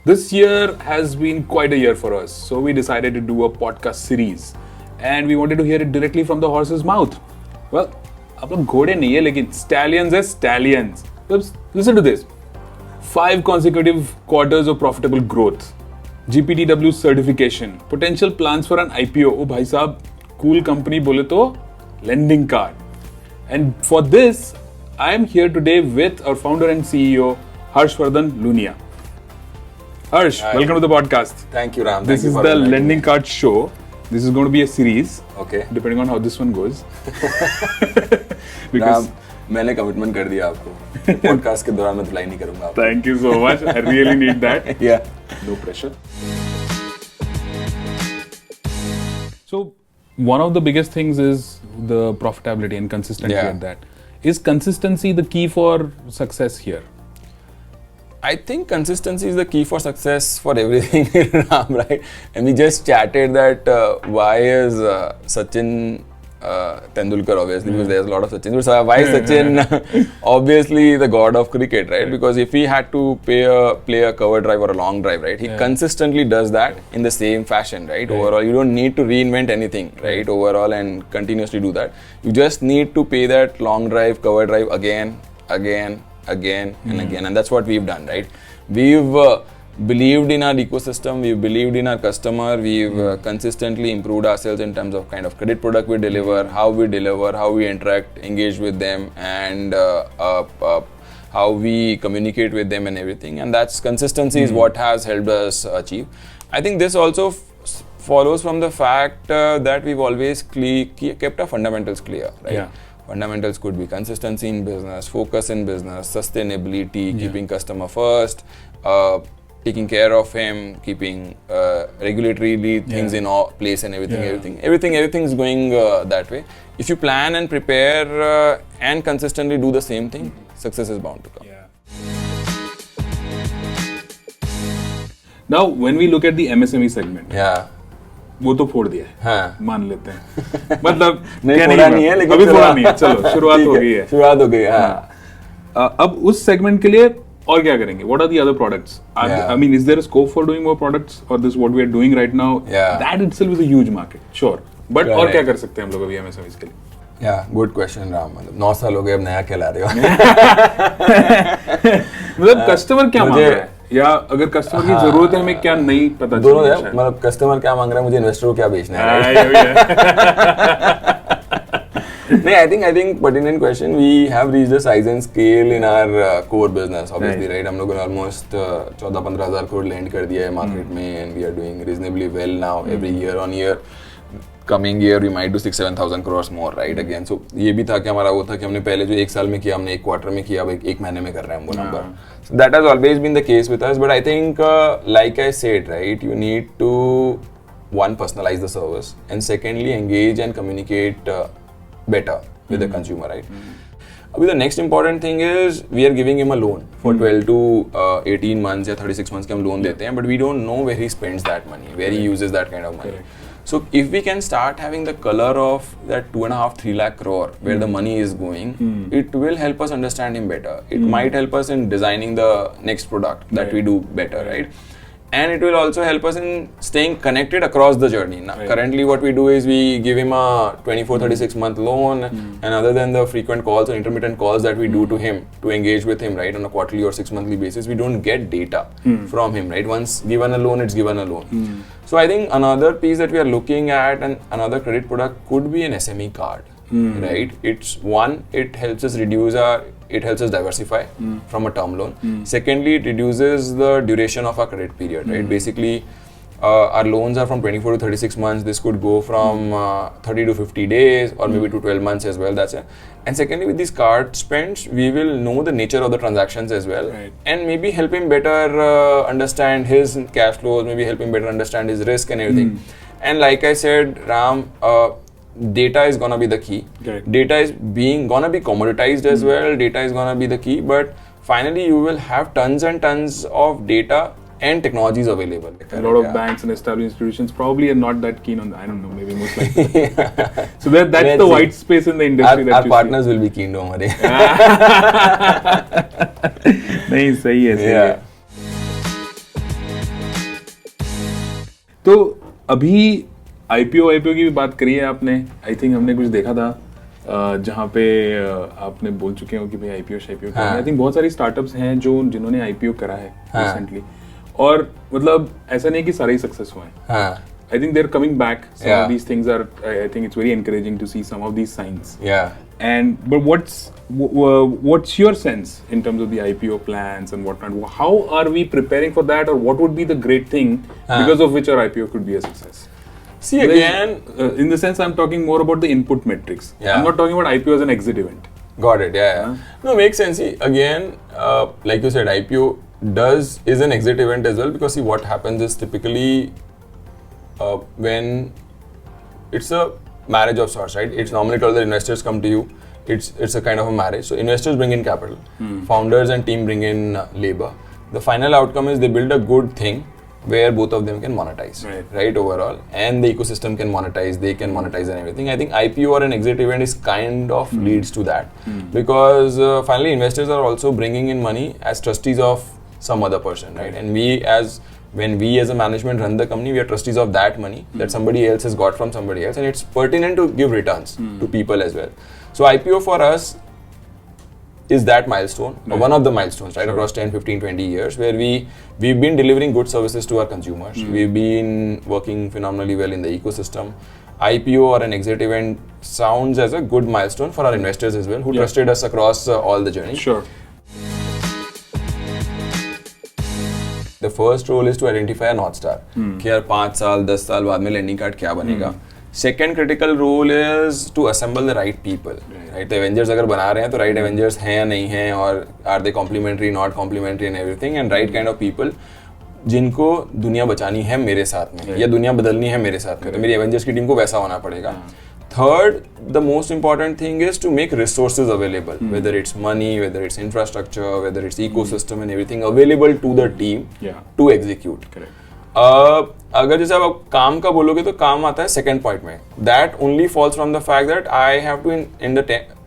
This year has been quite a year for us, so we decided to do a podcast series, and we wanted to hear it directly from the horse's mouth. Well, आप लोग घोड़े नहीं है, लेकिन stallions है stallions. Listen to this: 5 consecutive quarters of profitable growth, GPTW certification, potential plans for an IPO. Oh भाई साहब, cool company बोले तो Lendingkart. And for this, I am here today with our founder and CEO, Harshvardhan Lunia. Harsh, Hi. welcome to the podcast. Thank you, Ram. This is the Lendingkart show. This is going to be a series. Okay. Depending on how this one goes. Ram, मैंने commitment कर दिया आपको. Podcast के दौरान मैं धुलाई नहीं करूंगा. Thank you so much. I really need that. Yeah. No pressure. So, one of the biggest things is the profitability and consistency at that. Is consistency the key for success here? I think consistency is the key for success for everything, Ram, right? And we just chatted that why is Sachin Tendulkar, obviously, because there's a lot of Sachins. But why is Sachin obviously the god of cricket, right? Because if he had to play a cover drive or a long drive, right, he consistently does that in the same fashion, right? Overall, you don't need to reinvent anything, right? Overall, and continuously do that. You just need to pay that long drive, cover drive again, and again, and that's what we've done, right? We've believed in our ecosystem, we've believed in our customer, we've consistently improved ourselves in terms of kind of credit product we deliver, how we interact, engage with them, and how we communicate with them and everything. And that's consistency is what has helped us achieve. I think this also follows from the fact that we've always kept our fundamentals clear, right? Yeah. Fundamentals could be consistency in business, focus in business, sustainability, keeping customer first, taking care of him, keeping regulatory things in place and everything. Everything's going that way. If you plan and prepare and consistently do the same thing, success is bound to come. Yeah. Now, when we look at the MSME segment, वो तो फोड़ दिया है, हाँ. मान लेते हैं. मतलब फोड़ा नहीं है, लेकिन अभी फोड़ा नहीं है. चलो, शुरुआत हो गई है. शुरुआत हो गई. हाँ. अब उस सेगमेंट के लिए और क्या करेंगे? What are the other products? I mean, is there a scope for doing more products, or this what we are doing right now? That itself is a huge market, sure. But और क्या कर सकते हैं हम लोग अभी MSMEs के लिए? Yeah, good question, Ram. 9 साल हो गए, अब नया क्या ला रहे हो? मतलब कस्टमर क्या मांग रहा है, या अगर कस्टमर की जरूरत है हमें क्या नहीं पता चल रहा है. मतलब कस्टमर क्या मांग रहा है, मुझे इन्वेस्टर को क्या बेचना है. नहीं, I think pertinent question. We have reached a size and scale in our core business, obviously, right? हम लोगों ने almost 14-15 हज़ार करोड़ लैंड कर दिया है मार्केट में, and we are doing reasonably well now. Every year on year, coming year we might do 6-7,000 crores more, right? Again, so ये भी था कि हमारा वो था कि हमने पहले जो 1 साल में किया, हमने 1 क्वार्टर में किया, अब 1 महीने में कर रहे हैं हम वो number. So that has always been the case with us, but I think like I said, right, you need to one, personalize the service, and secondly, engage and communicate better with the consumer, right? The next important thing is we are giving him a loan for 12 to 18 months or 36 months के हम loan देते हैं, but we don't know where he spends that money, where he uses that kind of money. So if we can start having the color of that 2.5-3 lakh crore where the money is going, it will help us understand him better. It might help us in designing the next product that we do better, right? And it will also help us in staying connected across the journey. Now, currently what we do is we give him a 24-36 month loan, and other than the frequent calls and intermittent calls that we do to him to engage with him, right, on a quarterly or 6 monthly basis, we don't get data from him, right? Once given a loan, it's given a loan. So I think another piece that we are looking at and another credit product could be an SME card, right? It's one, it helps us diversify from a term loan. Secondly, it reduces the duration of our credit period, right? Basically, our loans are from 24 to 36 months. This could go from 30 to 50 days or maybe to 12 months as well. That's it. And secondly, with these card spends, we will know the nature of the transactions as well, and maybe help him better understand his cash flows, maybe help him better understand his risk and everything. And like I said, Ram, data is gonna be the key. Data is gonna be commoditized as well. Data is gonna be the key, but finally you will have tons and tons of data and technologies available. A lot of banks and established institutions probably are not that keen on that. I don't know, maybe most likely. So that's the white space in the industry. Our partners will be keen, don't worry. नहीं, सही है. तो अभी IPO की भी बात करी है आपने. आई थिंक हमने कुछ देखा था जहाँ पे आपने बोल चुके हो कि भाई आईपीओ हाँ. आई थिंक बहुत सारी स्टार्टअप्स हैं जिन्होंने आईपीओ करा है हाँ. रिसेंटली. और मतलब ऐसा नहीं कि सारे ही सक्सेस हुए हैं. हाँ. I think they're coming back. Some Yeah. of these things are. I think it's very encouraging to see some of these signs. Yeah. But what's your sense in terms of the IPO plans and whatnot? How are we preparing for that, or what would be the great thing because of which our IPO could be a success? See again, in the sense I'm talking more about the input metrics. Yeah. I'm not talking about IPO as an exit event. Got it. Yeah. No, makes sense. See, again, like you said, IPO is an exit event as well, because see what happens is typically when it's a marriage of sorts, right? It's normally told that investors come to you. It's a kind of a marriage. So investors bring in capital, founders and team bring in labor. The final outcome is they build a good thing where both of them can monetize, right? Overall, and the ecosystem can monetize. They can monetize and everything. I think IPO or an exit event is kind of leads to that, because finally investors are also bringing in money as trustees of some other person, right? And when we as a management run the company, we are trustees of that money that somebody else has got from somebody else, and it's pertinent to give returns to people as well. So IPO for us is that milestone, or one of the milestones, right? Across 10, 15, 20 years, where we've been delivering good services to our consumers. We've been working phenomenally well in the ecosystem. IPO or an exit event sounds as a good milestone for our investors as well, who trusted us across all the journey. Sure. The first role is to identify a North Star. कि यार 5 साल 10 साल बाद में Lendingkart क्या बनेगा. Second critical role is to assemble the right people. Right? The Avengers अगर बना रहे हैं तो right Avengers हैं या नहीं हैं, और are they complementary, not complementary and everything, and right kind of people जिनको दुनिया बचानी है मेरे साथ में, या दुनिया बदलनी है मेरे साथ में, तो मेरी Avengers की टीम को वैसा होना पड़ेगा. Third, the most important thing is to make resources available, whether it's money, whether it's infrastructure, whether it's ecosystem and everything available to the team to execute. Correct. अगर जैसे आप काम का बोलोगे तो काम आता है सेकंड पॉइंट में. That only falls from the fact that I have to in the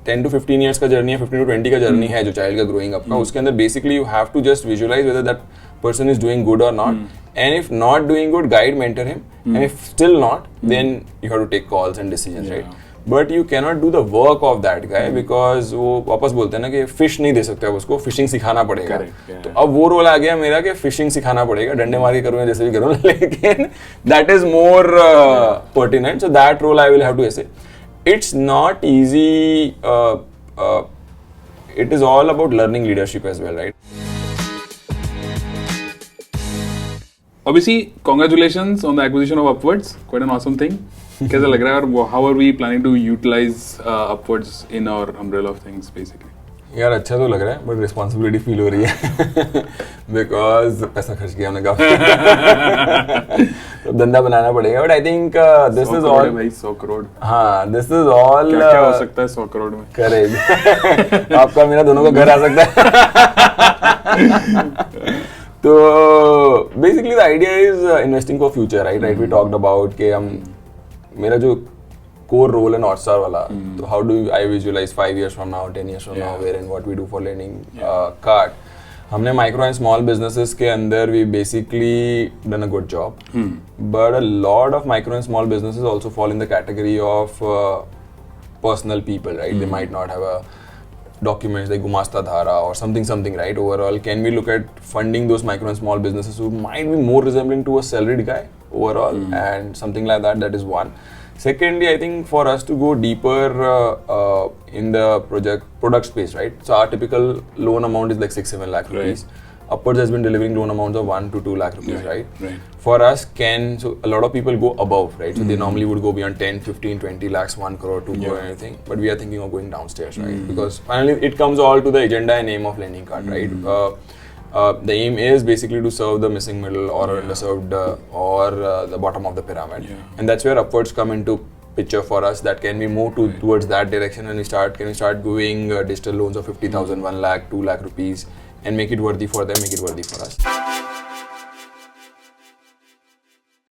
10 to 15 years का जर्नी है, 15 to 20 का जर्नी है जो चाइल्ड का ग्रोइंग अप का, उसके अंदर basically you have to just visualize whether that person is doing good or not, and if not doing good, guide, mentor him, and if still not, then you have to take calls and decisions, right? But you cannot do the work of that guy, because वो वापस बोलते हैं ना कि fish नहीं दे सकते आप उसको, फिशिंग सिखाना पड़ेगा. तो अब वो रोल आ गया मेरा कि फिशिंग सिखाना पड़ेगा, डंडे मार के करूँ या जैसे भी करूँ, लेकिन that is more pertinent. So that role I will have to say. It's not easy. It is all about learning leadership as well, right? Obviously, congratulations on the acquisition of Upwards. Quite an awesome thing. कैसा लग रहा है, और how are we planning to utilize Upwards in our umbrella of things basically? यार अच्छा तो लग रहा है, बट रिस्पॉन्सिबिलिटी फील हो रही है बिकॉज पैसा खर्च किया हमने काफी तो धंधा बनाना पड़ेगा. But I think this is all भाई 100 करोड़. हाँ, दिस इज ऑल क्या हो सकता है 100 करोड़ में. करेक्ट आपका मेरा दोनों का घर आ सकता है. तो basically the idea is investing for future, right? We talked about कि हम मेरा जो core role है North Star वाला, तो how do I visualize 5 years from now, 10 years from now, where and what we do for Lendingkart. हमने micro and small businesses के अंदर we basically done a good job, but a lot of micro and small businesses also fall in the category of personal people, right? They might not have a documents like Gumasta Dhara or something, right? Overall, can we look at funding those micro and small businesses who might be more resembling to a salaried guy overall, and something like that? That is one. Secondly, I think for us to go deeper in the product space, right? So our typical loan amount is like 6-7 lakh rupees. Upwards has been delivering loan amounts of 1 to 2 lakh rupees, right? For us, so a lot of people go above, right? So they normally would go beyond 10, 15, 20 lakhs, 1 crore, 2 crore, anything. But we are thinking of going downstairs, right? Because finally it comes all to the agenda and aim of Lendingkart, right? The aim is basically to serve the missing middle or underserved or the bottom of the pyramid, and that's where Upwards come into picture for us. That can we move towards that direction, and can we start doing digital loans of 50,000, 1 lakh, 2 lakh rupees, and make it worthy for them, make it worthy for us.